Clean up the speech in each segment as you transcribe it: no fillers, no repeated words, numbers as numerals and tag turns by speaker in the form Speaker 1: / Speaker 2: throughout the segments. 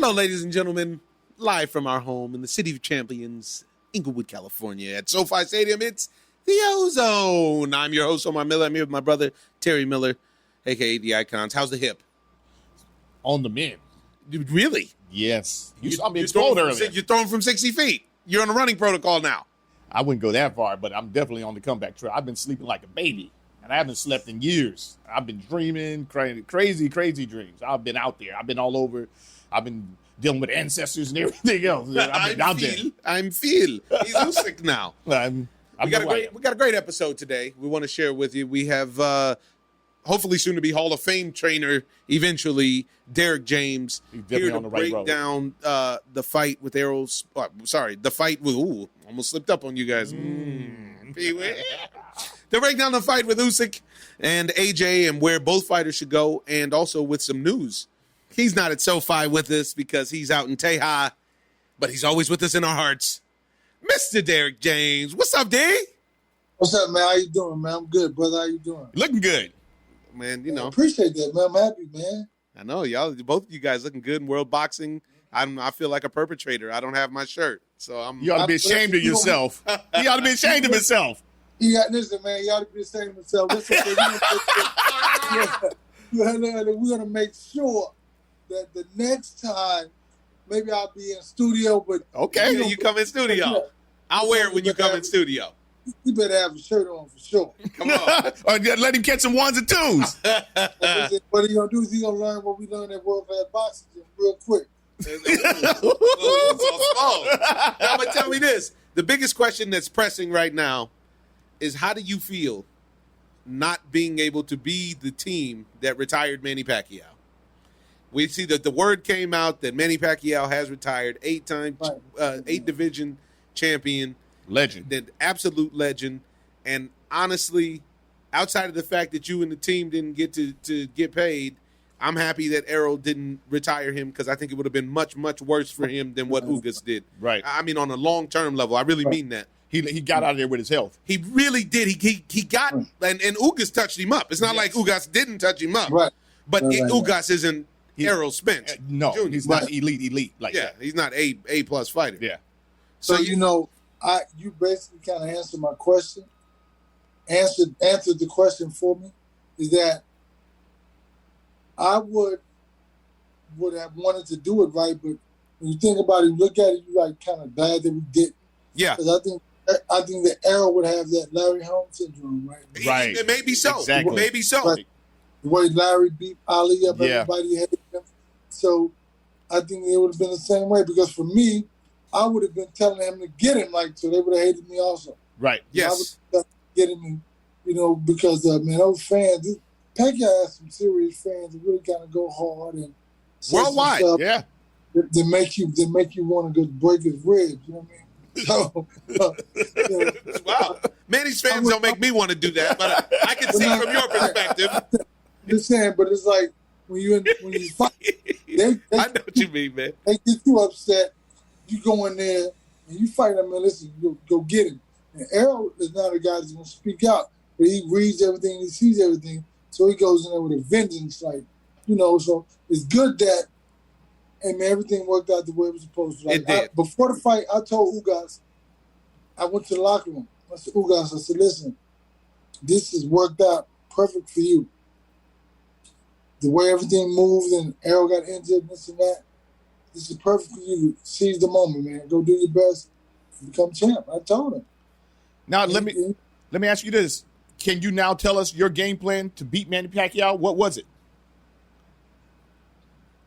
Speaker 1: Hello, ladies and gentlemen. Live from our home in the city of champions, Inglewood, California, at SoFi Stadium, it's the Ozone. I'm your host, Omar Miller. I'm here with my brother, Terry Miller, a.k.a. The Icons. How's the hip?
Speaker 2: On the mend.
Speaker 1: Dude, really?
Speaker 2: Yes. You saw me explode earlier.
Speaker 1: You're throwing from 60 feet. You're on a running protocol now.
Speaker 2: I wouldn't go that far, but I'm definitely on the comeback trail. I've been sleeping like a baby, and I haven't slept in years. I've been dreaming crazy dreams. I've been out there. I've been all over. I've been dealing with ancestors and everything else. I've been out there.
Speaker 1: I'm Phil. He's Usyk now. We got a great episode today. We want to share with you. We have hopefully soon to be Hall of Fame trainer eventually, Derrick James, here to break down the fight with the fight with almost slipped up on you guys. To break down the fight with Usyk and AJ and where both fighters should go, and also with some news. He's not at SoFi with us because he's out in Teja, but he's always with us in our hearts. Mr. Derrick James. What's up, D?
Speaker 3: What's up, man? How you doing, man? I'm good, brother. How you doing?
Speaker 2: Looking good.
Speaker 1: Man, you know.
Speaker 3: I appreciate that, man. I'm happy, man.
Speaker 1: I know, y'all. Both of you guys looking good in world boxing. I feel like a perpetrator. I don't have my shirt, so I'm.
Speaker 2: You ought to be ashamed of yourself. He ought to be ashamed of himself.
Speaker 3: Listen, man. You ought to be ashamed of himself. We're gonna make sure that the next time, maybe I'll be in studio, but
Speaker 1: okay, you come in studio. I'll wear it when you come in studio.
Speaker 3: You better have a shirt on for sure.
Speaker 1: Come on.
Speaker 2: Or let him catch some ones and twos.
Speaker 3: What he's going to do is he's going to learn what we learned at World Class Boxing real quick.
Speaker 1: Now, but tell me this. The biggest question that's pressing right now is, how do you feel not being able to be the team that retired Manny Pacquiao? We see that the word came out that Manny Pacquiao has retired, 8-time, 8-division champion.
Speaker 2: Legend.
Speaker 1: The absolute legend. And honestly, outside of the fact that you and the team didn't get to get paid, I'm happy that Errol didn't retire him, because I think it would have been much, much worse for him than what Ugas did.
Speaker 2: Right.
Speaker 1: I mean, on a long-term level, I really mean that.
Speaker 2: He got out of there with his health.
Speaker 1: He really did. He got, and Ugas touched him up. It's not like Ugas didn't touch him up.
Speaker 3: Right.
Speaker 1: But Ugas isn't Errol Spence.
Speaker 2: No,
Speaker 1: Jr.
Speaker 2: he's not elite like that.
Speaker 1: He's not a plus fighter.
Speaker 3: Yeah. So you basically kind of answered my question. Answered the question for me, is that I would have wanted to do it right, but when you think about it, you look at it, you're like kind of glad that we didn't.
Speaker 1: Yeah.
Speaker 3: Because I think that Errol would have that Larry Holmes syndrome, right?
Speaker 2: Right.
Speaker 1: It may be so.
Speaker 2: Exactly.
Speaker 1: Maybe so.
Speaker 3: Right. The way Larry beat Ali up, everybody hated him. So I think it would have been the same way, because for me, I would have been telling him to get him, so they would have hated me also.
Speaker 2: Right.
Speaker 1: Yes.
Speaker 3: I would have get him, because those fans, Pacquiao has some serious fans that really kind of go hard and
Speaker 1: worldwide.
Speaker 2: Yeah.
Speaker 3: They make you want to go break his ribs. You know what I mean? So,
Speaker 1: wow. Manny's fans don't make me want to do that, but I can see from your perspective.
Speaker 3: Just saying, but it's like when you fight, they
Speaker 1: I know what you mean, man.
Speaker 3: They get you upset. You go in there and you fight them, and listen, go get him. And Errol is not a guy that's going to speak out, but he reads everything, he sees everything, so he goes in there with a vengeance, so it's good that, everything worked out the way it was supposed to.
Speaker 1: It did.
Speaker 3: Before the fight, I told Ugas, I went to the locker room. I said, Ugas, I said, listen, this has worked out perfect for you. The way everything moved and Errol got injured, this and that, this is perfect for you. Seize the moment, man. Go do your best. Become champ. I told him.
Speaker 2: Now, let me ask you this. Can you now tell us your game plan to beat Manny Pacquiao? What was it?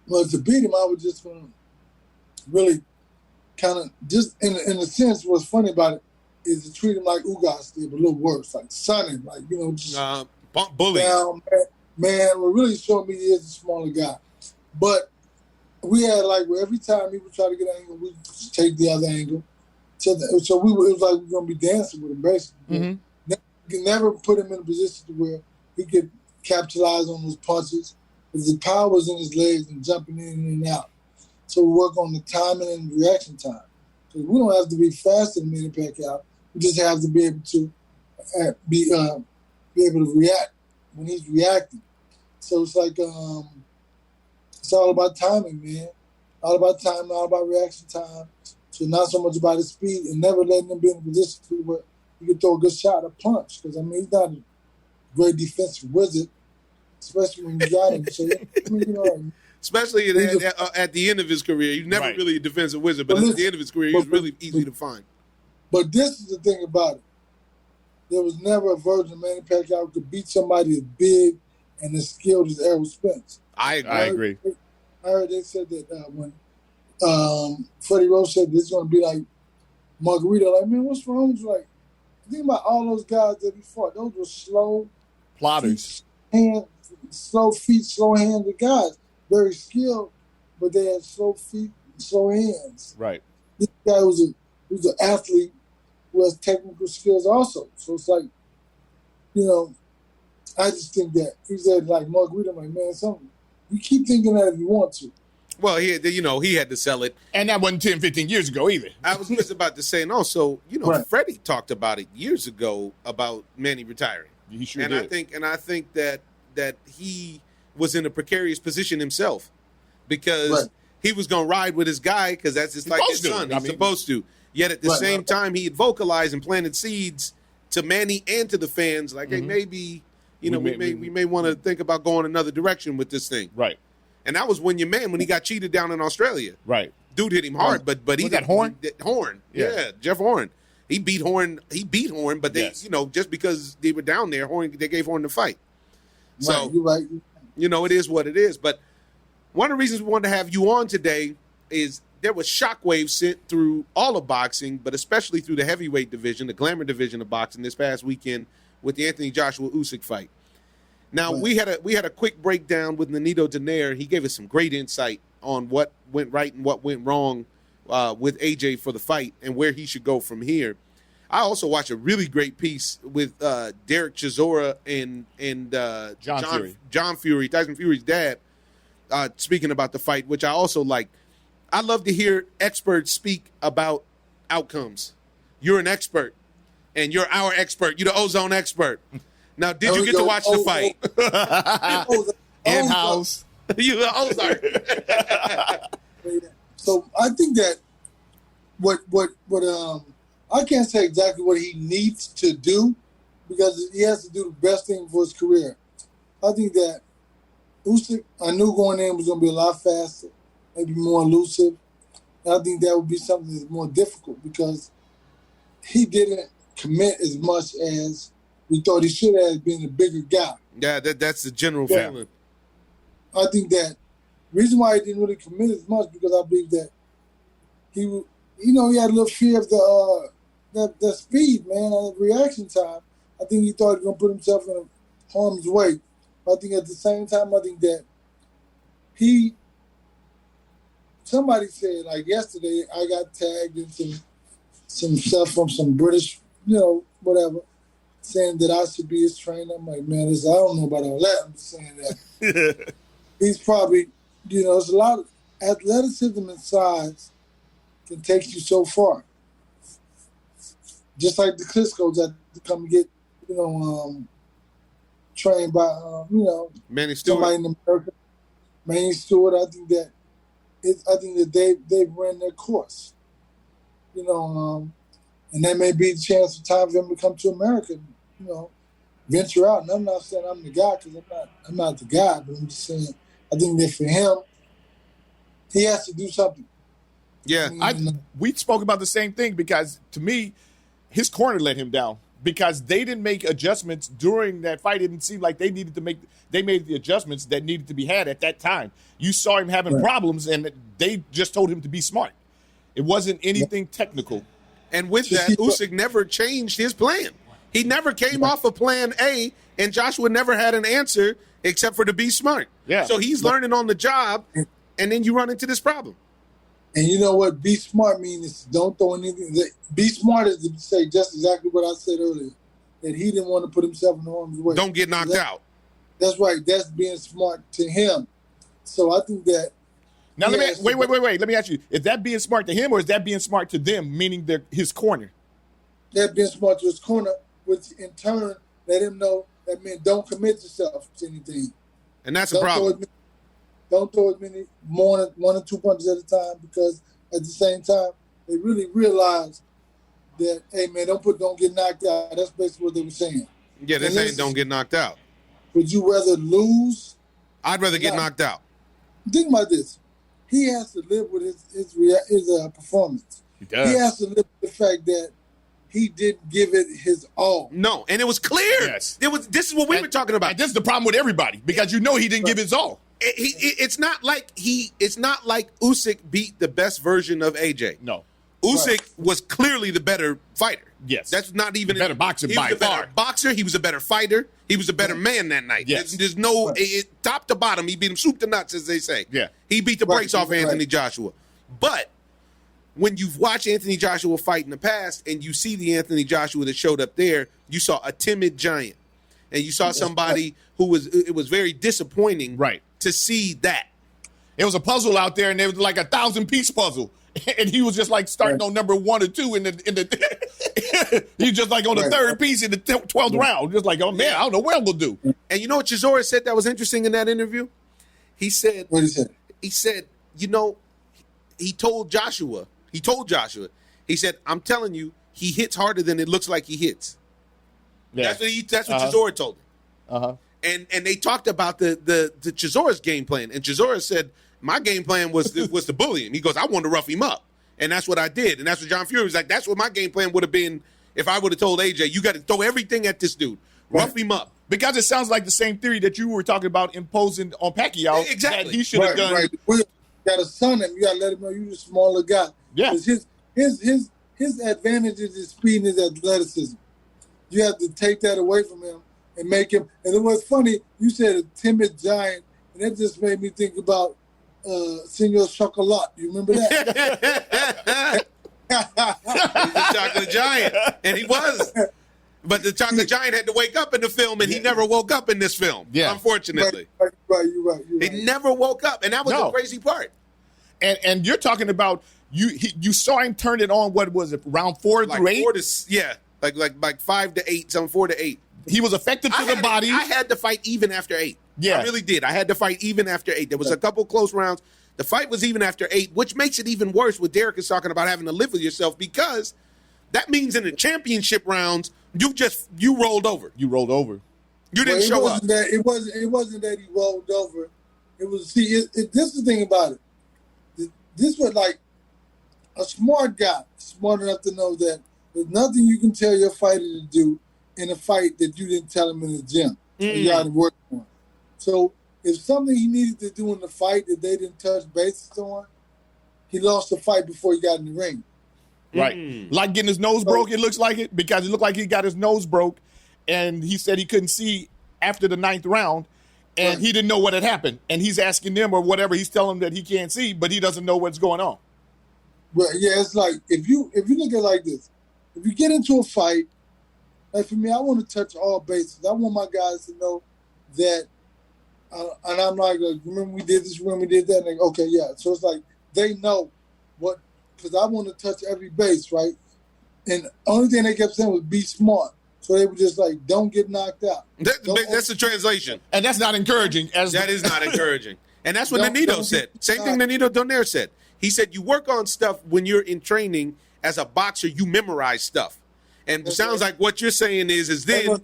Speaker 3: Well, to beat him, I was just going to really kind of, just in a sense, what's funny about it is to treat him like Ugas did, but a little worse, like son him, just
Speaker 1: bully.
Speaker 3: Down, man, what really showed me he is a smaller guy. But we had every time he would try to get an angle, we would just take the other angle. So it was like we were going to be dancing with him, basically.
Speaker 2: Mm-hmm.
Speaker 3: You never put him in a position to where he could capitalize on those punches. Because the power was in his legs and jumping in and out. So we work on the timing and reaction time. Because we don't have to be faster than Manny Pacquiao. We just have to be able to be able to react when he's reacting. So it's like it's all about timing, man. all about time, all about reaction time. So not so much about his speed and never letting him be in a position where he can throw a good shot or punch. Because, I mean, he's not a great defensive wizard, especially when you got him. So, I mean, you know,
Speaker 1: especially at the end of his career. He was never really a defensive wizard, but at the end of his career, he was really easy to find.
Speaker 3: But this is the thing about it. There was never a version of Manny Pacquiao who could beat somebody as big and as skilled as Errol Spence.
Speaker 2: I agree.
Speaker 3: I heard they said that when Freddie Rose said this is going to be like Margarito. Like, man, what's wrong with you? Like, think about all those guys that he fought. Those were slow
Speaker 2: plotters,
Speaker 3: slow feet, slow-handed guys. Very skilled, but they had slow feet, and slow hands.
Speaker 2: Right.
Speaker 3: This guy was an athlete who has technical skills also. So it's like, you know, I just think that he said like Margarito, like, man, something. You keep thinking that if you want to.
Speaker 1: Well, he had to sell it.
Speaker 2: And that wasn't 10, 15 years ago either.
Speaker 1: I was just about to say, and also, right. Freddie talked about it years ago about Manny retiring.
Speaker 2: He sure
Speaker 1: did. I think that he was in a precarious position himself because he was going to ride with his guy because that's his son. He's supposed to. Yet at the same time, he had vocalized and planted seeds to Manny and to the fans like, hey, maybe, we may want to think about going another direction with this thing.
Speaker 2: Right.
Speaker 1: And that was when he got cheated down in Australia.
Speaker 2: Right.
Speaker 1: Dude hit him hard, but he
Speaker 2: was that Horn?
Speaker 1: Horn. Yeah, Jeff Horn. He beat Horn, but they, just because they were down there, they gave Horn the fight. So,
Speaker 3: you're right.
Speaker 1: It is what it is. But one of the reasons we wanted to have you on today is there was shockwaves sent through all of boxing, but especially through the heavyweight division, the glamour division of boxing this past weekend with the Anthony Joshua Usyk fight. Now, we had a quick breakdown with Nonito Donaire. He gave us some great insight on what went right and what went wrong with AJ for the fight and where he should go from here. I also watched a really great piece with Derek Chisora and John Fury, Tyson Fury's dad, speaking about the fight, which I also like. I love to hear experts speak about outcomes. You're an expert, and you're our expert. You're the Ozone expert. Now, did you get to watch the fight?
Speaker 2: In-house.
Speaker 1: You Ozark.
Speaker 3: So I think that what I can't say exactly what he needs to do because he has to do the best thing for his career. I think that Usyk, I knew going in was going to be a lot faster, maybe more elusive. And I think that would be something that's more difficult because he didn't commit as much as we thought he should have been a bigger guy.
Speaker 1: Yeah, that's the general feeling.
Speaker 3: I think that the reason why he didn't really commit as much because I believe that he had a little fear of the speed, man, and the reaction time. I think he thought he was going to put himself in harm's way. But I think at the same time, I think that somebody said, like yesterday, I got tagged in some stuff from some British, whatever, saying that I should be his trainer. I'm like, man, I don't know about all that. I'm just saying that he's probably, there's a lot of athleticism and size can take you so far. Just like the Klitschko's that come get, trained by,
Speaker 1: Manny Stewart.
Speaker 3: Somebody in America. Manny Stewart, I think that they've ran their course. And that may be the chance for time for him to come to America, venture out. And I'm not saying I'm the guy because I'm not the guy, but I'm just saying I think that for him, he has to do something.
Speaker 2: Yeah, we spoke about the same thing because to me, his corner let him down because they didn't make adjustments during that fight. It didn't seem like they needed to make. They made the adjustments that needed to be had at that time. You saw him having problems, and they just told him to be smart. It wasn't anything technical.
Speaker 1: And with that, Usyk never changed his plan. He never came off of plan A, and Joshua never had an answer except for to be smart.
Speaker 2: Yeah.
Speaker 1: So he's learning on the job, and then you run into this problem.
Speaker 3: And you know what? Be smart means don't throw anything. Be smart is to say just exactly what I said earlier, that he didn't want to put himself in harm's way.
Speaker 1: Don't get knocked out.
Speaker 3: That's right. That's being smart to him. So I think that.
Speaker 2: Now, wait. Let me ask you, is that being smart to him or is that being smart to them, meaning his corner?
Speaker 3: That being smart to his corner, which in turn let him know that, man, don't commit yourself to anything.
Speaker 1: And that's a problem.
Speaker 3: don't throw as many more than 1 or 2 punches at a time, because at the same time they really realize that, hey man, don't get knocked out. That's basically what they were saying.
Speaker 1: Yeah, they're saying don't get knocked out.
Speaker 3: Would you rather lose?
Speaker 1: I'd rather get knocked out.
Speaker 3: Think about this. He has to live with his performance.
Speaker 2: He does.
Speaker 3: He has to live with the fact that he didn't give it his all.
Speaker 1: No, and it was clear.
Speaker 2: Yes.
Speaker 1: This is what we were talking about.
Speaker 2: And this is the problem with everybody, because you know he didn't give his all.
Speaker 1: It's not like Usyk beat the best version of AJ.
Speaker 2: No.
Speaker 1: Usyk was clearly the better fighter.
Speaker 2: Yes.
Speaker 1: That's not even
Speaker 2: the better boxer by far.
Speaker 1: He was a better boxer. He was a better fighter. He was a better man that night.
Speaker 2: Yes.
Speaker 1: There's no top to bottom. He beat him soup to nuts, as they say.
Speaker 2: Yeah.
Speaker 1: He beat the brakes off Anthony Joshua. But when you've watched Anthony Joshua fight in the past and you see the Anthony Joshua that showed up there, you saw a timid giant. And you saw somebody it was very disappointing to see that.
Speaker 2: It was a puzzle out there, and it was like a 1,000-piece puzzle. And he was just like starting on number 1 or 2 in the he's just like on the third piece in the 12th round. Just like, oh man, I don't know what I'm gonna do.
Speaker 1: And you know what Chisora said that was interesting in that interview? He said,
Speaker 3: what he said?
Speaker 1: He said, he told Joshua, he said, I'm telling you, he hits harder than it looks like he hits. Yeah. That's what Chisora told him.
Speaker 2: Uh-huh.
Speaker 1: And they talked about the Chisora's game plan. And Chisora said, my game plan was to bully him. He goes, I wanted to rough him up. And that's what I did. And that's what John Fury was like, that's what my game plan would have been if I would have told AJ, you got to throw everything at this dude. Rough him up.
Speaker 2: Because it sounds like the same theory that you were talking about imposing on Pacquiao.
Speaker 1: Exactly.
Speaker 2: That he should have done.
Speaker 3: Right. You got to son him. You got to let him know you're the smaller guy.
Speaker 2: Yeah.
Speaker 3: His advantage is his speed and his athleticism. You have to take that away from him and make him. And it was funny, you said a timid giant, and that just made me think about Senor Chocolat. You remember that?
Speaker 1: The chocolate giant. And he was. But the chocolate giant had to wake up in the film, and he never woke up in this film, unfortunately.
Speaker 3: Right, you're right.
Speaker 1: He never woke up, and that was the crazy part.
Speaker 2: And you're talking about, you saw him turn it on, what was it, round 4 through 8?
Speaker 1: Like 5 to 8, some 4 to 8.
Speaker 2: He was effective to the body.
Speaker 1: I had to fight even after 8.
Speaker 2: Yeah.
Speaker 1: I really did. I had to fight even after 8. There was a couple close rounds. The fight was even after 8, which makes it even worse what Derrick is talking about, having to live with yourself, because that means in the championship rounds, you rolled over.
Speaker 2: You rolled over.
Speaker 1: You didn't show up.
Speaker 3: It wasn't that he rolled over. It was, this is the thing about it. This was like a smart guy, smart enough to know that there's nothing you can tell your fighter to do in a fight that you didn't tell him in the gym. You got to work on. So if something he needed to do in the fight that they didn't touch bases on, he lost the fight before he got in the ring.
Speaker 2: Right. Like getting his nose broke, it looks like it, because it looked like he got his nose broke, and he said he couldn't see after the 9th round, and he didn't know what had happened. And he's asking them or whatever, he's telling them that he can't see, but he doesn't know what's going on.
Speaker 3: Well, yeah, it's like, if you look at it like this, if you get into a fight, like for me, I want to touch all bases. I want my guys to know that, and I'm like, remember we did this, remember we did that? And like, okay, yeah. So it's like, they know what, because I want to touch every base, right? And the only thing they kept saying was be smart. So they were just like, don't get knocked out.
Speaker 1: That's the translation.
Speaker 2: And that's not encouraging.
Speaker 1: That is not encouraging. And that's what Nonito said. Same thing Nonito Donaire said. He said, you work on stuff when you're in training. As a boxer, you memorize stuff. And it sounds like what you're saying is then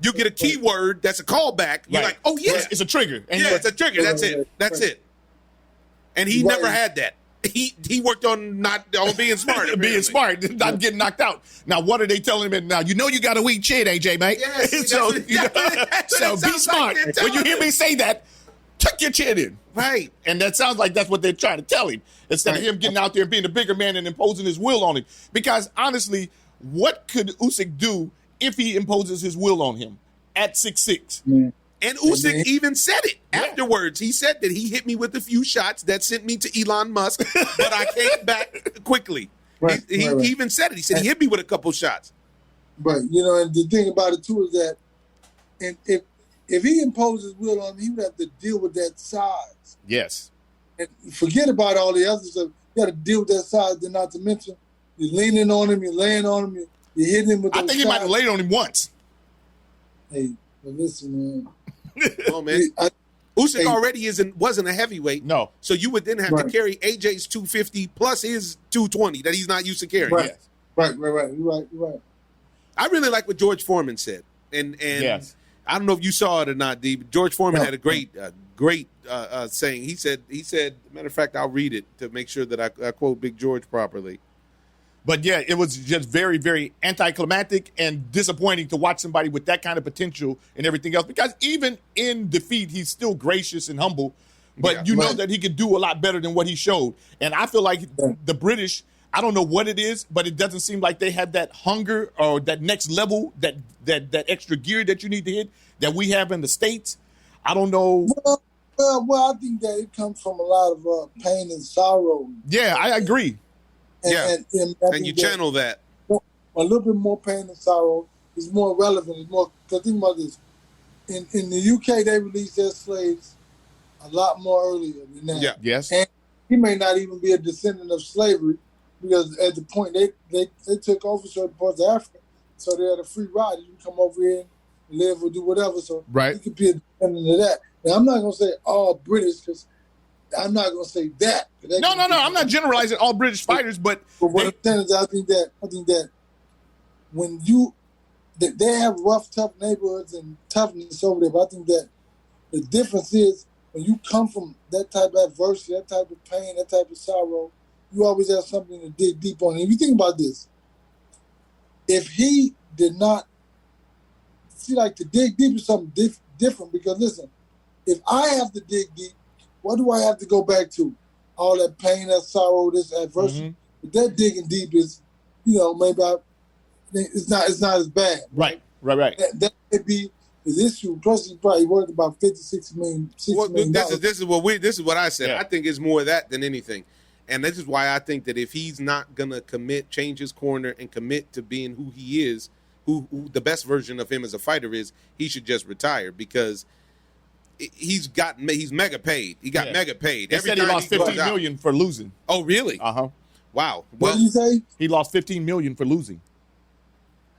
Speaker 1: you get a keyword that's a callback. You're like, oh, yeah.
Speaker 2: It's a trigger.
Speaker 1: And it's a trigger. That's it. That's it. And he never had that. He worked on being smart.
Speaker 2: Being smart, not getting knocked out. Now, what are they telling him now? You know you got a weak chin, AJ, mate.
Speaker 1: Yes,
Speaker 2: so be smart. Like when you hear me say that, tuck your chin in.
Speaker 1: Right.
Speaker 2: And that sounds like that's what they're trying to tell him, instead of him getting out there and being a bigger man and imposing his will on him. Because honestly, what could Usyk do if he imposes his will on him at 6'6"?
Speaker 3: Yeah.
Speaker 1: And Usyk even said it afterwards. He said that he hit me with a few shots that sent me to Elon Musk, but I came back quickly. He even said it. He said he hit me with a couple shots.
Speaker 3: Right. And the thing about it, too, is that if he imposes will on him, he would have to deal with that size.
Speaker 2: Yes.
Speaker 3: And forget about all the other stuff. You got to deal with that size, then not to mention you're leaning on him, you're laying on him, you're hitting him with those
Speaker 2: I think he might have laid on him once.
Speaker 3: Hey, but listen, man.
Speaker 1: Oh, man. Usyk already wasn't a heavyweight.
Speaker 2: No.
Speaker 1: So you would then have to carry AJ's 250 plus his 220 that he's not used to carrying.
Speaker 3: Right.
Speaker 1: Yes.
Speaker 3: Right. You're right.
Speaker 1: I really like what George Foreman said. And
Speaker 2: yes.
Speaker 1: I don't know if you saw it or not, D, but George Foreman had a great saying. He said, matter of fact, I'll read it to make sure that I quote Big George properly.
Speaker 2: But yeah, it was just very, very anticlimactic and disappointing to watch somebody with that kind of potential and everything else. Because even in defeat, he's still gracious and humble. But you know that he could do a lot better than what he showed. And I feel like the British, I don't know what it is, but it doesn't seem like they have that hunger or that next level, that extra gear that you need to hit that we have in the States. I don't know.
Speaker 3: Well, I think that it comes from a lot of pain and sorrow.
Speaker 2: Yeah, I agree.
Speaker 3: And
Speaker 1: you channel that.
Speaker 3: A little bit more pain and sorrow is more relevant. It's more, because think about this. In the UK, they released their slaves a lot more earlier than that.
Speaker 1: Yeah.
Speaker 2: Yes.
Speaker 3: And he may not even be a descendant of slavery, because at the point they took over certain parts of Africa, so they had a free ride. You can come over here and live or do whatever. So he could be a descendant of that. Now, I'm not going to say all British, because I'm not going to say that.
Speaker 2: No. I'm not generalizing all British fighters, but
Speaker 3: what I'm saying is, I think that when they have rough, tough neighborhoods and toughness over there, but I think that the difference is when you come from that type of adversity, that type of pain, that type of sorrow, you always have something to dig deep on. And if you think about this, if he did not to dig deep is something different, because listen, if I have to dig deep, what do I have to go back to? All that pain, that sorrow, this adversity. But that digging deep is, maybe it's not as bad.
Speaker 2: Right.
Speaker 3: That could be his issue. Plus, he's probably worth about $50-60 million.
Speaker 1: This is what I said. Yeah. I think it's more of that than anything. And this is why I think that if he's not going to change his corner and commit to being who he is, who the best version of him as a fighter is, he should just retire, because he's mega paid. He got mega paid.
Speaker 2: They said he lost $15 million for losing.
Speaker 1: Oh, really?
Speaker 2: Uh-huh.
Speaker 1: Wow.
Speaker 3: What did you say?
Speaker 2: He lost $15 million for losing.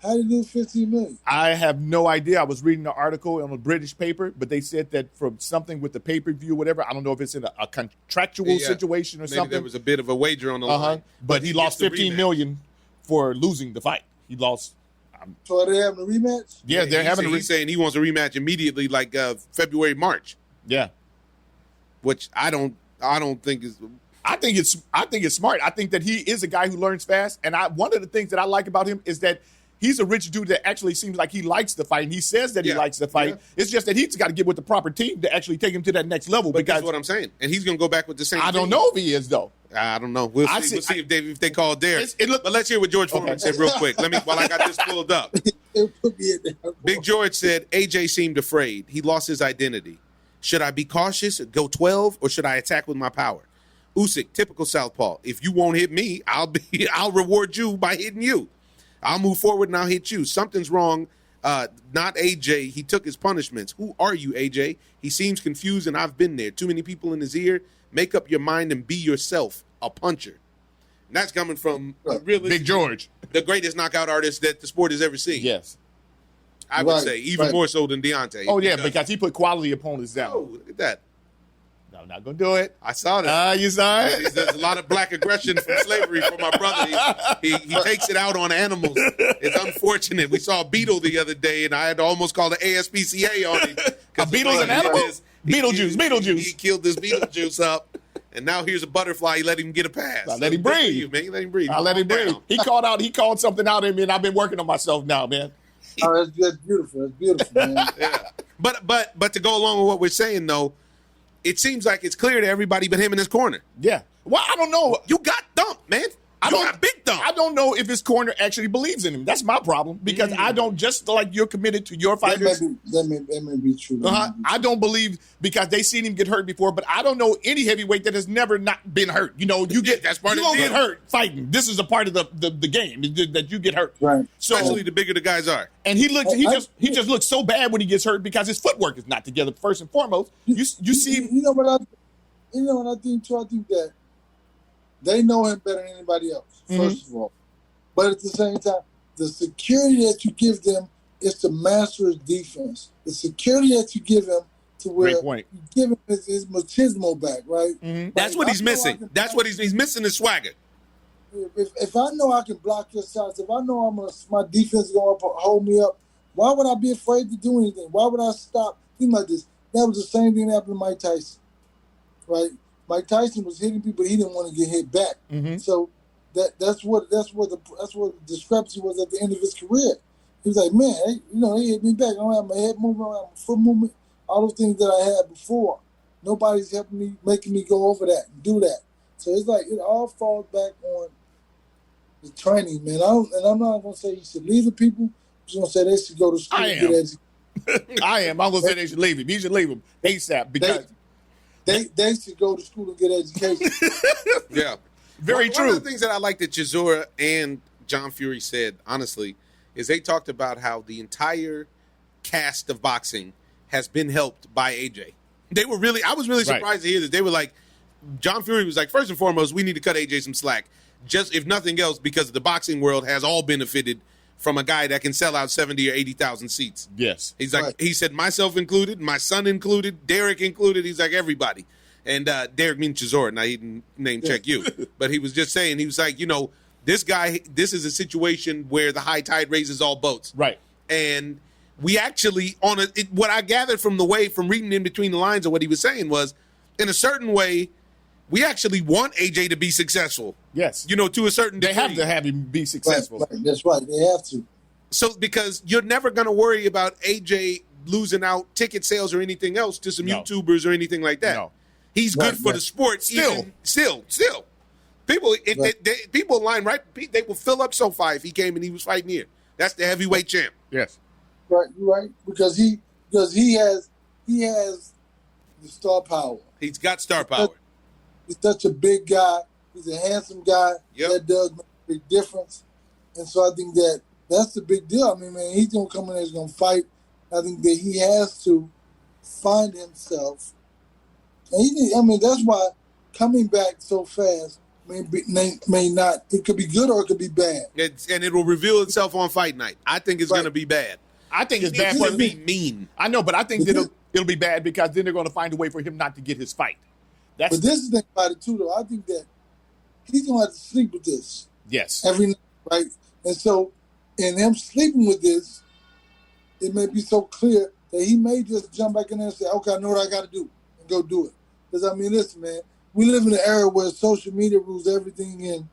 Speaker 3: How did he lose $15 million?
Speaker 2: I have no idea. I was reading the article on a British paper, but they said that from something with the pay-per-view, whatever. I don't know if it's in a contractual situation or
Speaker 1: maybe
Speaker 2: something.
Speaker 1: There was a bit of a wager on the line.
Speaker 2: But he lost $15 million for losing the fight. He lost.
Speaker 3: So are they having a rematch?
Speaker 2: Yeah, they're having a rematch.
Speaker 1: He's saying he wants a rematch immediately, like February, March.
Speaker 2: Yeah.
Speaker 1: Which I don't think is.
Speaker 2: I think it's smart. I think that he is a guy who learns fast, and one of the things that I like about him is that he's a rich dude that actually seems like he likes the fight, and he says that he likes the fight. Yeah. It's just that he's got to get with the proper team to actually take him to that next level.
Speaker 1: But that's what I'm saying. And he's going to go back with the same
Speaker 2: I don't know if he is, though.
Speaker 1: I don't know. We'll see if they call Derrick. But let's hear what George Foreman said real quick. While I got this pulled up. Big George said, AJ seemed afraid. He lost his identity. Should I be cautious, go 12, or should I attack with my power? Usyk, typical southpaw. If you won't hit me, I'll reward you by hitting you. I'll move forward and I'll hit you. Something's wrong. Not AJ. He took his punishments. Who are you, AJ? He seems confused, and I've been there. Too many people in his ear. Make up your mind and be yourself, a puncher. And that's coming from
Speaker 2: Big George,
Speaker 1: the greatest knockout artist that the sport has ever seen.
Speaker 2: Yes.
Speaker 1: I would say, even more so than Deontay.
Speaker 2: Oh, yeah, because he put quality opponents down.
Speaker 1: Oh, look at that.
Speaker 2: No, I'm not going to do it.
Speaker 1: I saw that.
Speaker 2: You saw it?
Speaker 1: There's a lot of black aggression from slavery from my brother. He takes it out on animals. It's unfortunate. We saw a beetle the other day, and I had to almost call the ASPCA on him.
Speaker 2: A beetle's an animal? Beetlejuice.
Speaker 1: He killed this Beetlejuice up, and now here's a butterfly. He let him get a pass.
Speaker 2: Let him breathe.
Speaker 1: You, man. Let him breathe.
Speaker 2: I let him breathe. He called something out in me, and I've been working on myself now, man.
Speaker 3: Oh, that's beautiful. That's beautiful, man.
Speaker 1: Yeah. But to go along with what we're saying, though, it seems like it's clear to everybody but him in his corner.
Speaker 2: Yeah. Well, I don't know.
Speaker 1: You got dumped, man. I got big dump.
Speaker 2: I don't know if his corner actually believes in him. That's my problem, because I don't, just like you're committed to your fighters.
Speaker 3: That may be true.
Speaker 2: I don't believe, because they seen him get hurt before, but I don't know any heavyweight that has never not been hurt. You get
Speaker 1: that's part
Speaker 2: you
Speaker 1: of
Speaker 2: don't
Speaker 1: the
Speaker 2: get hurt fighting. This is a part of the game that you get hurt.
Speaker 3: Right.
Speaker 2: So,
Speaker 1: especially the bigger the guys are.
Speaker 2: And he just looks so bad when he gets hurt because his footwork is not together. First and foremost, you see.
Speaker 3: You know what I think too. I think that they know him better than anybody else. First of all, but at the same time, the security that you give them is to master his defense. The security that you give him to where
Speaker 2: Great point.
Speaker 3: you give him his machismo back, right?
Speaker 2: Mm-hmm.
Speaker 1: That's what he's missing. That's what he's missing his swagger.
Speaker 3: If I know I can block your shots, if I know my defense is going to hold me up, why would I be afraid to do anything? Why would I stop? Think like this. That was the same thing that happened to Mike Tyson, right? Mike Tyson was hitting people, he didn't want to get hit back.
Speaker 2: Mm-hmm.
Speaker 3: So that's what the discrepancy was at the end of his career. He was like, man, they hit me back. I don't have my head movement, I don't have my foot movement, all those things that I had before. Nobody's helping me, making me go over that and do that. So it's like it all falls back on the training, man. I'm not going to say he should leave the people. I'm just going to say they should go to school and get educated.
Speaker 2: I am. I'm going to say they should leave him. He should leave him ASAP because
Speaker 3: they should go to school and get education.
Speaker 1: Yeah.
Speaker 2: Very true.
Speaker 1: One of the things that I like that Chisora and John Fury said, honestly, is they talked about how the entire cast of boxing has been helped by AJ. I was really surprised to hear that. They were like, John Fury was like, first and foremost, we need to cut AJ some slack. Just if nothing else, because the boxing world has all benefited from a guy that can sell out 70 or 80,000 seats.
Speaker 2: Yes.
Speaker 1: He's like, He said, myself included, my son included, Derrick included. He's like, everybody. And Derrick means Chisora. Now, he didn't name check you. But he was just saying, he was like, this guy, this is a situation where the high tide raises all boats.
Speaker 2: Right.
Speaker 1: And we actually, what I gathered from reading in between the lines of what he was saying was, in a certain way, we actually want AJ to be successful.
Speaker 2: Yes.
Speaker 1: To a certain degree.
Speaker 2: They have to have him be successful.
Speaker 3: Right. That's right. They have to.
Speaker 1: So, because you're never going to worry about AJ losing out ticket sales or anything else to some YouTubers or anything like that. No. He's good for the sport. Still. People, people in line, right? They will fill up SoFi if he came and he was fighting here. That's the heavyweight champ.
Speaker 2: Yes.
Speaker 3: Right, right. Because he has the star power.
Speaker 1: He's got star power.
Speaker 3: He's such a big guy. He's a handsome guy.
Speaker 1: Yep.
Speaker 3: That does make a big difference. And so I think that's the big deal. I mean, man, he's going to come in there, he's going to fight. I think that he has to find himself. And that's why coming back so fast may not, it could be good or it could be bad.
Speaker 1: And it will reveal itself on fight night. I think it's going to be bad.
Speaker 2: I think it's bad for me. Mean. I know, but I think it'll be bad because then they're going to find a way for him not to get his fight.
Speaker 3: But this is the thing about it too, though. I think that he's going to have to sleep with this.
Speaker 2: Yes.
Speaker 3: Every night, right? And so, in him sleeping with this, it may be so clear that he may just jump back in there and say, okay, I know what I got to do, and go do it. Because, listen, man, we live in an era where social media rules everything, and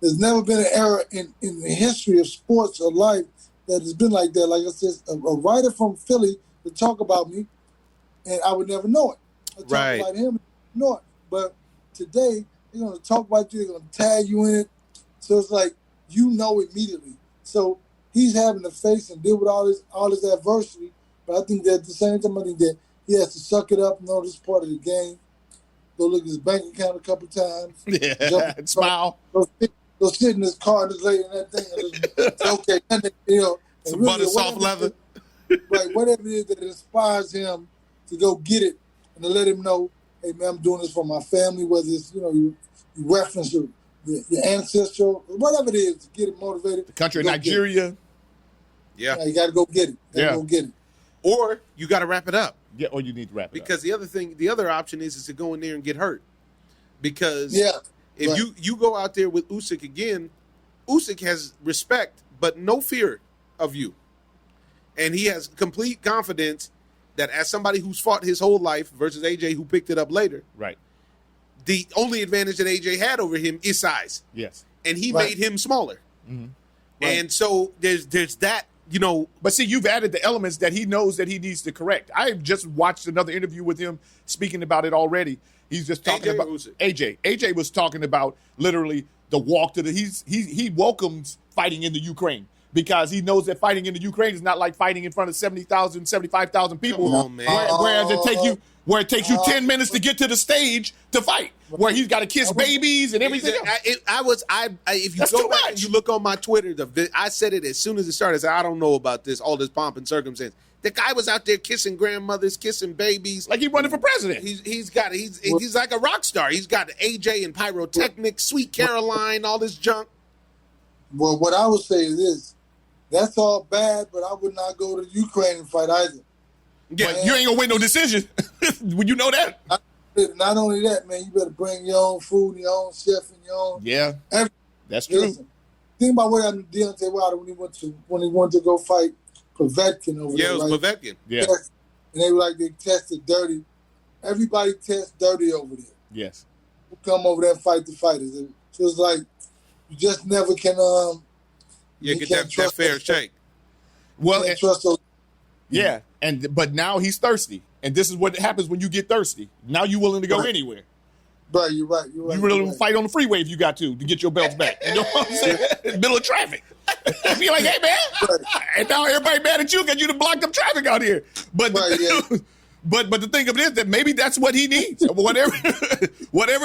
Speaker 3: there's never been an era in the history of sports or life that has been like that. Like I said, a writer from Philly would talk about me, and I would never know it. I'd talk about him, know it. But today, they're going to talk about you, they're going to tag you in it. So it's like, immediately. So he's having to face and deal with all this adversity. But I think that at the same time, I think that he has to suck it up and know this is part of the game. Go look at his bank account a couple times.
Speaker 2: Yeah, and smile.
Speaker 3: Go sit in his car just lay in that thing. And just, okay,
Speaker 1: some really, butter soft leather.
Speaker 3: Right, whatever it is that inspires him to go get it and to let him know, hey, man, I'm doing this for my family, whether it's, you reference your ancestor, whatever it is, to get it motivated.
Speaker 2: The country of Nigeria.
Speaker 3: Yeah, you got to go get it. Go get it.
Speaker 1: Or you got to wrap it up.
Speaker 2: Yeah, or you need to wrap it up.
Speaker 1: Because the other option is to go in there and get hurt. Because if you go out there with Usyk again, Usyk has respect but no fear of you. And he has complete confidence that as somebody who's fought his whole life versus AJ who picked it up later. Right. The only advantage that AJ had over him is size.
Speaker 2: Yes.
Speaker 1: And he made him smaller. Mm-hmm. Right. And so there's that,
Speaker 2: But see, you've added the elements that he knows that he needs to correct. I just watched another interview with him speaking about it already. He's just talking about AJ. AJ was talking about literally the walk to he welcomes fighting in the Ukraine. Because he knows that fighting in the Ukraine is not like fighting in front of 70,000, 75,000 people.
Speaker 1: Come on, man.
Speaker 2: Where it takes you 10 minutes to get to the stage to fight. Where he's got to kiss babies and everything.
Speaker 1: If you go back and you look on my Twitter, I said it as soon as it started. I said, I don't know about this, all this pomp and circumstance. The guy was out there kissing grandmothers, kissing babies.
Speaker 2: Like he's running for president.
Speaker 1: He's like a rock star. He's got AJ and pyrotechnics, Sweet Caroline, all this junk.
Speaker 3: Well, what I would say is this. That's all bad, but I would not go to Ukraine and fight either.
Speaker 1: Yeah.
Speaker 2: But you ain't gonna win no decision. When you know that.
Speaker 3: Not only that, man, you better bring your own food, your own chef, and your own.
Speaker 2: Yeah,
Speaker 3: everything.
Speaker 2: that's true.
Speaker 3: Listen, think about what happened to Deontay Wilder when he wanted to go fight Povetkin over there.
Speaker 1: Yeah, it was
Speaker 3: right?
Speaker 1: Povetkin.
Speaker 2: Yeah.
Speaker 3: And they were like, they tested dirty. Everybody tests dirty over there.
Speaker 2: Yes.
Speaker 3: Who come over there and fight the fighters. So it's like, you just never can.
Speaker 1: Get that fair shake.
Speaker 2: Well,
Speaker 3: can't trust those.
Speaker 2: yeah, but now he's thirsty, and this is what happens when you get thirsty. Now you're willing to go anywhere.
Speaker 3: Right, you're right.
Speaker 2: You really fight on the freeway if you got to get your belts back. You know what I'm saying? In the middle of traffic. Be like, hey, man. Right. And now everybody mad at you because you done blocked up traffic out here. But but the thing of it is that maybe that's what he needs. Whatever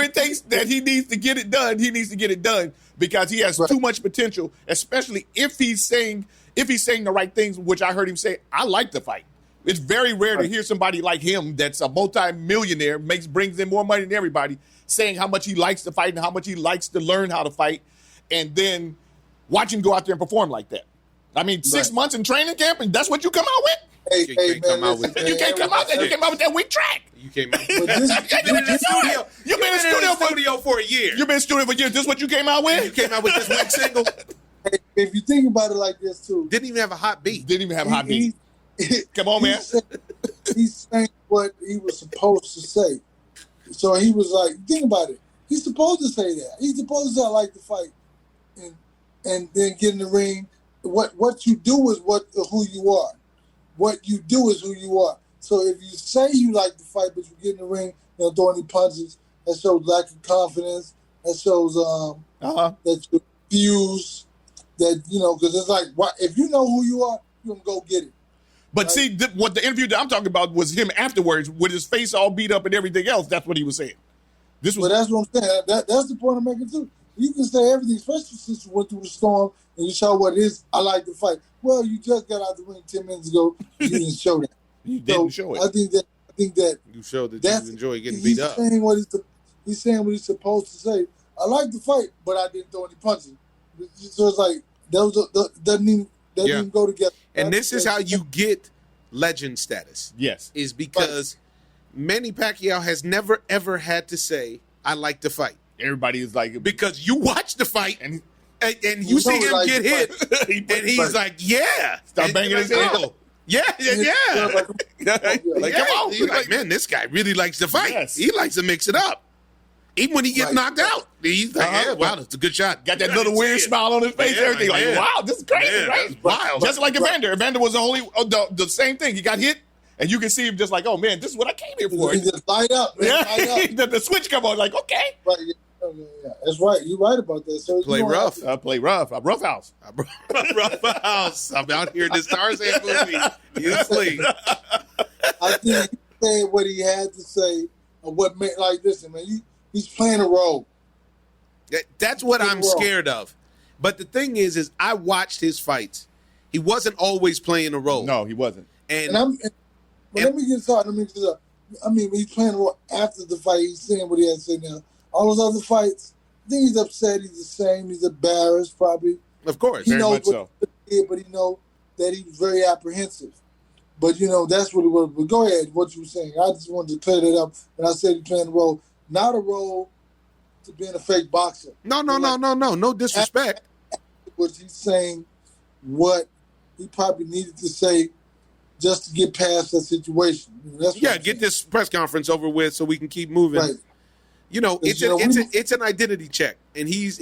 Speaker 2: it takes that he needs to get it done, he needs to get it done because he has too much potential, especially if he's saying the right things, which I heard him say, I like to fight. It's very rare to hear somebody like him that's a multi-millionaire, brings in more money than everybody, saying how much he likes to fight and how much he likes to learn how to fight, and then watch him go out there and perform like that. I mean, 6 months in training camp, and that's what you come out with?
Speaker 1: You can't come out with
Speaker 2: that weak track.
Speaker 1: You came out.
Speaker 2: You've been in the
Speaker 1: studio for a year.
Speaker 2: You've been in studio for years. This is what you came out with?
Speaker 1: You came out with this weak single.
Speaker 3: If you think about it like this, too.
Speaker 1: Didn't even have a hot beat.
Speaker 2: Come on, man.
Speaker 3: He's saying what he was supposed to say. So he was like, think about it. He's supposed to say that. He's supposed to say, I like to fight. And then get in the ring. What you do is who you are. What you do is who you are. So if you say you like to fight, but you get in the ring, you don't throw any punches, that shows lack of confidence. That shows that you're confused. That, because it's like, if you know who you are, you're going to go get it.
Speaker 2: But right? See, what the interview that I'm talking about was him afterwards with his face all beat up and everything else. That's what he was saying.
Speaker 3: That's what I'm saying. That's the point I'm making, too. You can say everything, especially since you went through the storm and you saw what it is, I like to fight. Well, you just got out the ring 10 minutes ago. You didn't show that.
Speaker 2: You didn't show it.
Speaker 3: I think that
Speaker 1: you showed that you enjoy getting beat up.
Speaker 3: He's saying what he's supposed to say. I like to fight, but I didn't throw any punches. So it's like, doesn't even go together.
Speaker 1: And this is how you get legend status.
Speaker 2: Yes.
Speaker 1: Is because Manny Pacquiao has never, ever had to say, I like to fight.
Speaker 2: Everybody is like...
Speaker 1: Because you watch the fight, and you see him get hit, and he's like, yeah.
Speaker 2: Start banging his head.
Speaker 1: Oh, yeah.
Speaker 2: Like, come on.
Speaker 1: He's like, man, this guy really likes to fight.
Speaker 2: Yes.
Speaker 1: He likes to mix it up. Even when he gets knocked out, he's like, yeah, wow, that's a good shot.
Speaker 2: Got that little weird smile on his face and everything. Like, wow, this is crazy, right?
Speaker 1: That's wild.
Speaker 2: Just like Evander. Evander was the same thing. He got hit, and you can see him just like, oh, man, this is what I came here for.
Speaker 3: He just light up.
Speaker 2: The switch come on, like, okay.
Speaker 3: Right, yeah. That's right. You're right about that. So
Speaker 1: play rough.
Speaker 2: Play rough. Rough house.
Speaker 1: Rough house. I'm out here in this Tarzan movie. You sleep.
Speaker 3: I think he said what he had to say. Or what made, like, listen, man, he's playing a role.
Speaker 1: That's what I'm scared of. But the thing is I watched his fights. He wasn't always playing a role.
Speaker 2: No, he wasn't.
Speaker 3: Let me get started. I mean, he's playing a role after the fight. He's saying what he had to say now. All those other fights, I think he's upset. He's the same. He's embarrassed, probably.
Speaker 1: Of course.
Speaker 3: He knows what he did, but he knows that he was very apprehensive. But, that's what it was. But go ahead, what you were saying. I just wanted to clear that up. And I said he's playing a role. Not a role to being a fake boxer.
Speaker 1: No. No disrespect.
Speaker 3: Was he saying what he probably needed to say just to get past that situation?
Speaker 1: Get this press conference over with so we can keep moving.
Speaker 3: Right.
Speaker 1: It's an identity check, and he's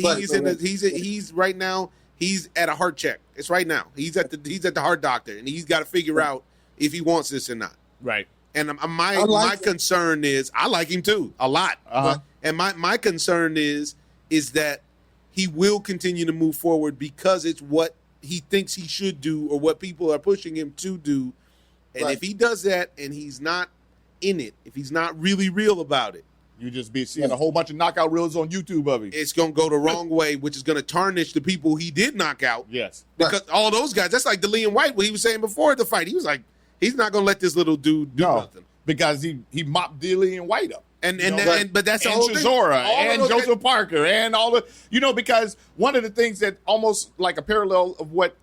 Speaker 1: right now. He's at a heart check. It's right now. He's at the heart doctor, and he's got to figure out if he wants this or not.
Speaker 2: Right.
Speaker 1: And my concern is I like him too a lot.
Speaker 2: Uh-huh.
Speaker 1: And my concern is that he will continue to move forward because it's what he thinks he should do or what people are pushing him to do. And if he does that and he's not in it, if he's not really real about it,
Speaker 2: you just be seeing a whole bunch of knockout reels on YouTube of him.
Speaker 1: It's going to go the wrong way, which is going to tarnish the people he did knock out.
Speaker 2: Yes.
Speaker 1: Because all those guys, that's like DeLeon White, what he was saying before the fight. He was like, he's not going to let this little dude do nothing.
Speaker 2: Because he mopped DeLeon White up.
Speaker 1: But that's the whole thing.
Speaker 2: Chisora and Joseph Parker and all the, because one of the things that almost like a parallel of what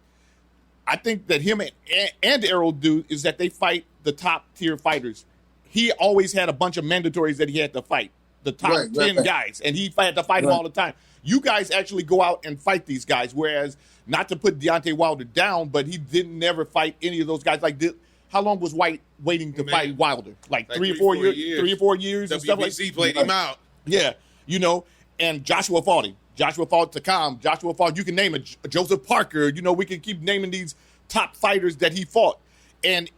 Speaker 2: I think that him and Errol do is that they fight the top tier fighters. He always had a bunch of mandatories that he had to fight, the top 10 guys, and he had to fight them all the time. You guys actually go out and fight these guys, whereas not to put Deontay Wilder down, but he didn't never fight any of those guys. Like, how long was White waiting to fight Wilder? Like 3 or 4 years. 3 or 4 years and stuff like that.
Speaker 1: WBC played him out.
Speaker 2: Yeah, you know, and Joshua fought him. Joshua fought Takam. Joshua fought, you can name it, Joseph Parker. You know, we can keep naming these top fighters that he fought. And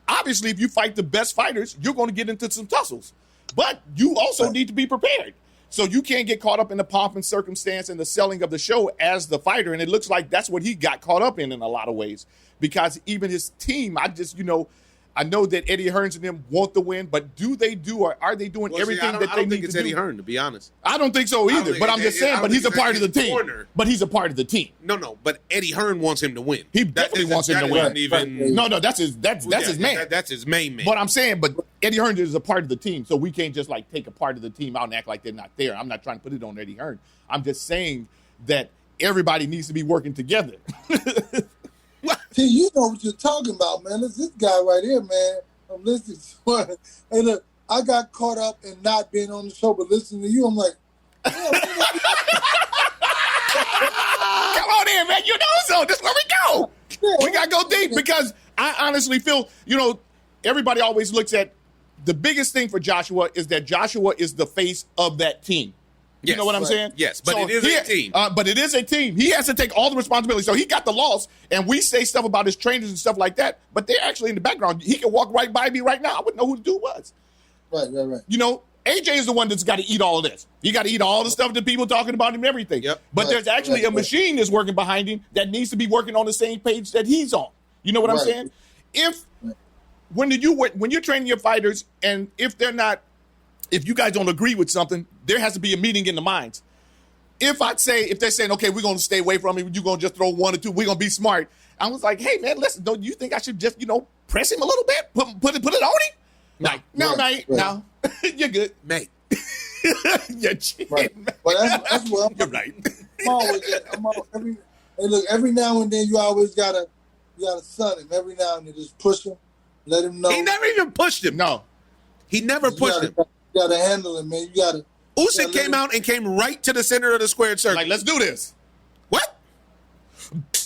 Speaker 2: obviously, if you fight the best fighters, you're going to get into some tussles. But you also need to be prepared. So you can't get caught up in the pomp and circumstance and the selling of the show as the fighter. And it looks like that's what he got caught up in a lot of ways. Because even his team, I know that Eddie Hearns and them want the win, but are they doing everything that they need to do? I don't think
Speaker 1: it's Eddie Hearn, to be honest.
Speaker 2: I don't think so either, but I'm just saying, but he's a part of the team. But he's a part of the team.
Speaker 1: No, but Eddie Hearn wants him to win.
Speaker 2: He definitely wants him to win. No, that's his man.
Speaker 1: That's his main man.
Speaker 2: But I'm saying, but Eddie Hearn is a part of the team, so we can't just like take a part of the team out and act like they're not there. I'm not trying to put it on Eddie Hearn. I'm just saying that everybody needs to be working together.
Speaker 3: See, you know what you're talking about, man. It's this guy right here, man. I'm listening to it. Hey, look, I got caught up in not being on the show, but listening to you, I'm like, yeah,
Speaker 2: come on in, man. You know so. This is where we go. Yeah, we got to go deep because I honestly feel, everybody always looks at the biggest thing for Joshua is that Joshua is the face of that team. You know what I'm saying?
Speaker 1: Yes, but it is a team.
Speaker 2: But it is a team. He has to take all the responsibility. So he got the loss, and we say stuff about his trainers and stuff like that, but they're actually in the background. He can walk right by me right now. I wouldn't know who the dude was.
Speaker 3: Right.
Speaker 2: AJ is the one that's got to eat all of this. He got to eat all the stuff that people talking about him and everything.
Speaker 1: Yep.
Speaker 2: But there's actually a machine that's working behind him that needs to be working on the same page that he's on. You know what I'm saying? When you're training your fighters, and if you guys don't agree with something, there has to be a meeting in the minds. If they're saying, okay, we're going to stay away from him, you're going to just throw 1 or 2, we're going to be smart. I was like, hey, man, listen, don't you think I should just, press him a little bit, put it on him? Like, no, you're good, mate. You're cheating,
Speaker 3: right. But that's what
Speaker 2: you're right.
Speaker 3: Every now and then you always gotta sun him. Every now and then, just push him, let him know.
Speaker 1: He never even pushed him.
Speaker 2: No,
Speaker 1: he never pushed him.
Speaker 3: You gotta handle him, man. You gotta.
Speaker 1: Usyk came out and came right to the center of the squared circle.
Speaker 2: Like, let's do this.
Speaker 1: What?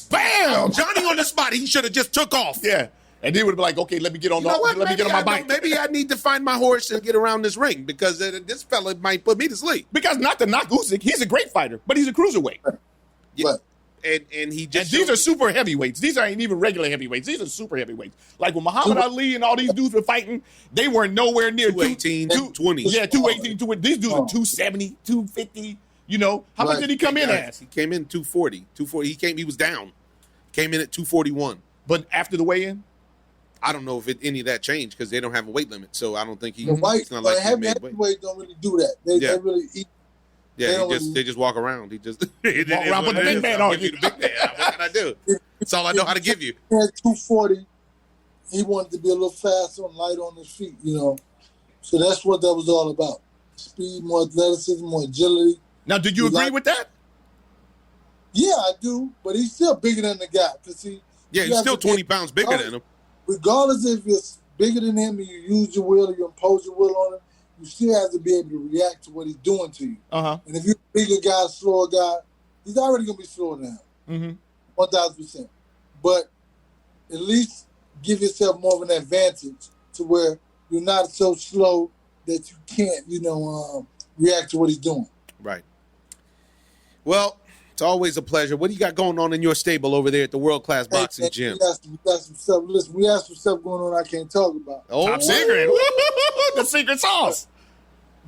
Speaker 2: Bam!
Speaker 1: Johnny on the spot. He should have just took off.
Speaker 2: Yeah. And he would be like, okay, let me get on my bike.
Speaker 1: Maybe I need to find my horse and get around this ring because this fella might put me to sleep.
Speaker 2: Because not to knock Usyk, he's a great fighter, but he's a cruiserweight.
Speaker 1: Yeah. And he just
Speaker 2: these are super heavyweights. These aren't even regular heavyweights. These are super heavyweights. Like when Muhammad Ali and all these dudes were fighting, they were nowhere near
Speaker 1: 218, 220.
Speaker 2: Yeah, 218, 220. These dudes are 270, 250. How much did he come in as?
Speaker 1: He came in 240. 240. He was down. Came in at 241.
Speaker 2: But after the weigh-in?
Speaker 1: I don't know if any of that changed because they don't have a weight limit. So I don't think he's
Speaker 3: not like heavyweight don't really do that. They really eat.
Speaker 1: Yeah, they just walk around. He just
Speaker 2: walk around with the big man on you.
Speaker 1: What can I do? That's all I know how to give you.
Speaker 3: At 240, he wanted to be a little faster and light on his feet, So that's what that was all about. Speed, more athleticism, more agility.
Speaker 2: Now, did you agree with that?
Speaker 3: Yeah, I do. But he's still bigger than the guy.
Speaker 1: He's still 20 pounds bigger than him.
Speaker 3: Regardless if you're bigger than him and you use your will or you impose your will on him, you still have to be able to react to what he's doing to you.
Speaker 2: Uh-huh.
Speaker 3: And if you're a bigger guy, slower guy, he's already going to be slower than him. 1,000%. But at least give yourself more of an advantage to where you're not so slow that you can't, react to what he's doing.
Speaker 1: Right. Well, it's always a pleasure. What do you got going on in your stable over there at the World Class Boxing Gym?
Speaker 3: We got some stuff. Listen, we have some stuff going on I can't talk about.
Speaker 2: Oh, top secret. The secret sauce.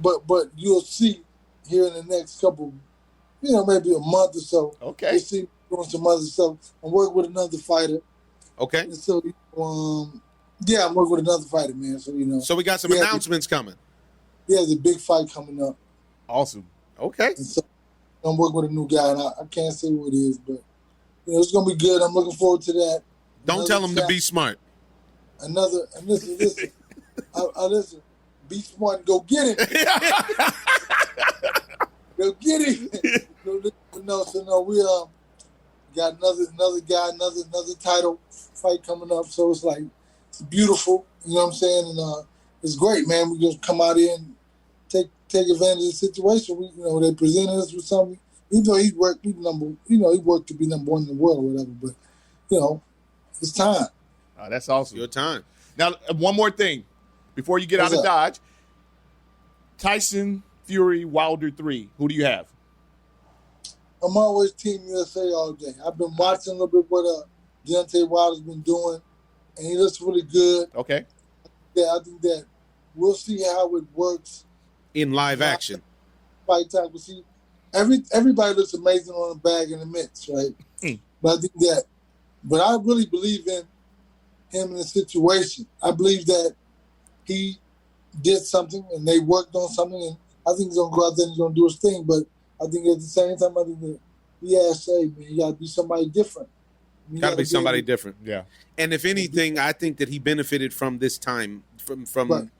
Speaker 3: But you'll see here in the next couple, maybe a month or so.
Speaker 2: Okay.
Speaker 3: You'll see doing some other stuff. I'm working with another fighter.
Speaker 1: Okay.
Speaker 3: And so, I'm working with another fighter, man. So,
Speaker 1: So we got some announcements coming.
Speaker 3: Yeah, there's a big fight coming up.
Speaker 2: Awesome.
Speaker 1: Okay.
Speaker 3: And so I'm working with a new guy, and I can't say who it is, but it's going to be good. I'm looking forward to that.
Speaker 1: Don't tell him to be smart.
Speaker 3: And listen. Listen. Be smart and go get it. Go get it. No, we got another guy, another title fight coming up. So it's like it's beautiful. You know what I'm saying? And it's great, man. We just come out here and take advantage of the situation. They presented us with something. Even though he worked to be number one in the world or whatever. But it's time.
Speaker 2: Oh, that's awesome.
Speaker 1: Your time.
Speaker 2: Now, one more thing before you get out of Dodge. Tyson Fury Wilder 3. Who do you have?
Speaker 3: I'm always Team USA all day. I've been watching a little bit what Deontay Wilder's been doing, and he looks really good.
Speaker 2: Okay.
Speaker 3: Yeah, I think that we'll see how it works
Speaker 1: in live action.
Speaker 3: Fight time. We'll see. Everybody looks amazing on the bag in the mix, right? But I think that, but I really believe in him in the situation. I believe that he did something and they worked on something, and I think he's gonna go out there and he's gonna do his thing. But I think at the same time, I think that he has to say, man, you gotta be somebody different.
Speaker 1: Got to be somebody different.
Speaker 2: Yeah.
Speaker 1: And if anything, I think that he benefited from this time. From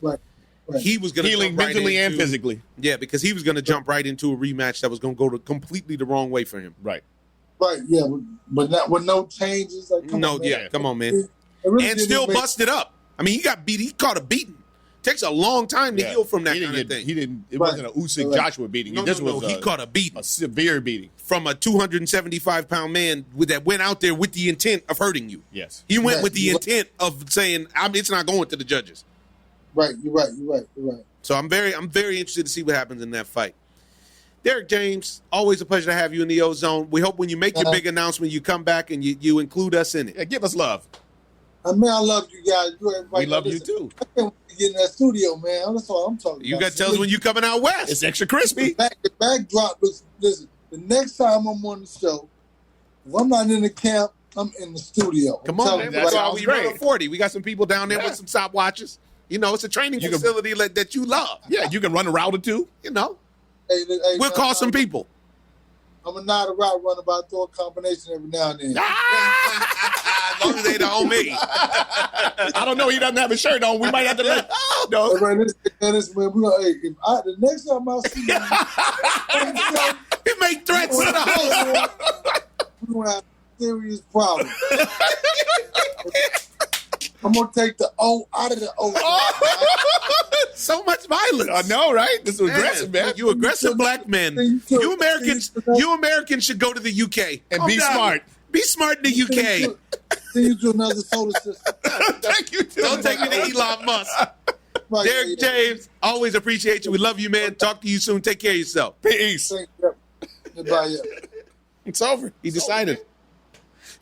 Speaker 3: right.
Speaker 1: He was going to
Speaker 2: healing mentally and physically.
Speaker 1: Yeah, because he was going to jump right into a rematch that was going to go completely the wrong way for him.
Speaker 2: Right.
Speaker 3: Right. Yeah, but not with no changes. Like, come on, man. Really
Speaker 1: and still busted up. I mean, he got beat. He caught a beating. Takes a long time to heal from that kind of thing.
Speaker 2: He didn't. It wasn't an Usyk Joshua beating.
Speaker 1: No, he caught a beating,
Speaker 2: a severe beating
Speaker 1: from a 275-pound man that went out there with the intent of hurting you.
Speaker 2: Yes,
Speaker 1: he went with the intent of saying, "It's not going to the judges."
Speaker 3: Right. You're right.
Speaker 1: So I'm very interested to see what happens in that fight. Derrick James, always a pleasure to have you in the Ozone. We hope when you make your big announcement, you come back and you include us in it.
Speaker 2: Yeah, give us love.
Speaker 3: I love you guys.
Speaker 2: We love you too.
Speaker 3: I can't wait to get in that studio, man. That's all I'm talking about.
Speaker 1: You got to tell us when you're coming out west.
Speaker 2: It's extra crispy.
Speaker 3: The backdrop looks. Listen, the next time I'm on the show, if I'm not in the camp, I'm in the studio.
Speaker 1: Come on, man. That's why we run a 40. We got some people down there with some stopwatches. It's a training facility that you love.
Speaker 2: Yeah, you can run a route or two.
Speaker 3: Hey,
Speaker 1: we'll call some people.
Speaker 3: I'm not a route runner, but I throw a combination every now and then.
Speaker 1: As long as they don't me.
Speaker 2: I don't know. He doesn't have a shirt on. We might have to let. No.
Speaker 3: Hey, man, the next time I see you,
Speaker 1: he make threats to the host.
Speaker 3: We're gonna have a serious problem. I'm gonna take the O out of the O.
Speaker 1: So much violence.
Speaker 2: I know, right? This is aggressive, man.
Speaker 1: You aggressive black men. You Americans should go to the UK
Speaker 2: and be smart.
Speaker 1: Be smart in the UK.
Speaker 3: Send you to another solar system.
Speaker 2: Thank you.
Speaker 1: Don't take me to Elon Musk. Right, Derrick James, always appreciate you. We love you, man. Talk to you soon. Take care of yourself.
Speaker 2: Peace.
Speaker 3: Goodbye.
Speaker 1: It's over. He decided.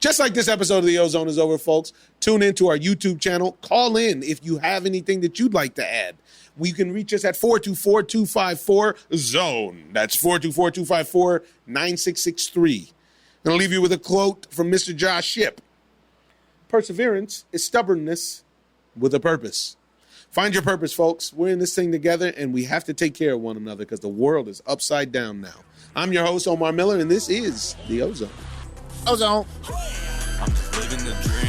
Speaker 1: Just like this episode of The Ozone is over, folks, tune in to our YouTube channel. Call in if you have anything that you'd like to add. You can reach us at 424-254-ZONE. That's 424-254-9663. I'm going to leave you with a quote from Mr. Josh Shipp. Perseverance is stubbornness with a purpose. Find your purpose, folks. We're in this thing together, and we have to take care of one another because the world is upside down now. I'm your host, Omar Miller, and this is The Ozone.
Speaker 2: Ozone.
Speaker 4: I'm just living the dream.